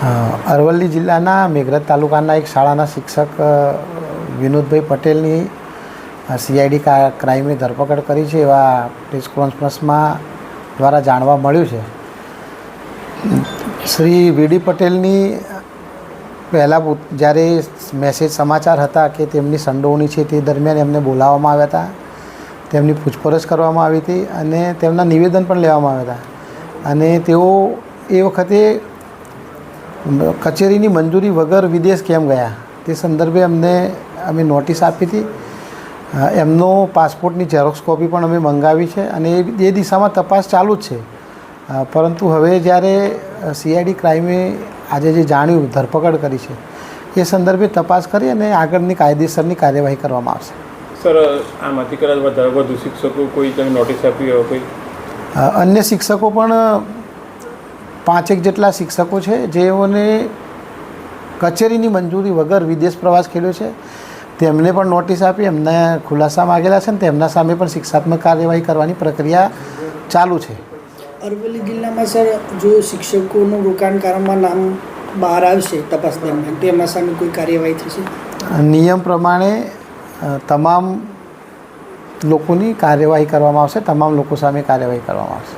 અરવલ્લી જિલ્લાના મેઘરજ તાલુકાના એક શાળાના શિક્ષક વિનોદભાઈ પટેલની સીઆઈડી ક્રાઇમે ધરપકડ કરી છે એવા પ્રેસ કોન્ફરન્સમાં દ્વારા જાણવા મળ્યું છે. શ્રી વીડી પટેલની પહેલાં જ્યારે મેસેજ સમાચાર હતા કે તેમની સંડોવણી છે તે દરમિયાન એમને બોલાવવામાં આવ્યા હતા, તેમની પૂછપરછ કરવામાં આવી હતી અને તેમના નિવેદન પણ લેવામાં આવ્યા હતા અને તેઓ એ વખતે કચેરીની મંજૂરી વગર વિદેશ કેમ ગયા તે સંદર્ભે અમે નોટિસ આપી હતી. એમનો પાસપોર્ટની ઝેરોક્સ કોપી પણ અમે મંગાવી છે અને એ દિશામાં તપાસ ચાલુ જ છે. પરંતુ હવે જ્યારે સીઆઈડી ક્રાઇમે આજે જે જાણ્યું, ધરપકડ કરી છે, એ સંદર્ભે તપાસ કરી અને આગળની કાયદેસરની કાર્યવાહી કરવામાં આવશે. સર, આમાંથી કદાચ વધુ શિક્ષકો કોઈ તમે નોટિસ આપી હોય કોઈ? અન્ય શિક્ષકો પણ 5 જેટલા શિક્ષકો છે જેઓને કચેરીની મંજૂરી વગર વિદેશ પ્રવાસ કર્યો છે, તેમને પણ નોટિસ આપી, એમને ખુલાસા માગેલા છે અને તેમના સામે પણ શિક્ષાત્મક કાર્યવાહી કરવાની પ્રક્રિયા ચાલુ છે. અરવલ્લી જિલ્લામાં સર, જો શિક્ષકોનું રોકાણકારોમાં નામ બહાર આવશે તપાસ દરમિયાન, તેમના સામે કોઈ કાર્યવાહી થશે? નિયમ પ્રમાણે તમામ લોકોની કાર્યવાહી કરવામાં આવશે, તમામ લોકો સામે કાર્યવાહી કરવામાં આવશે.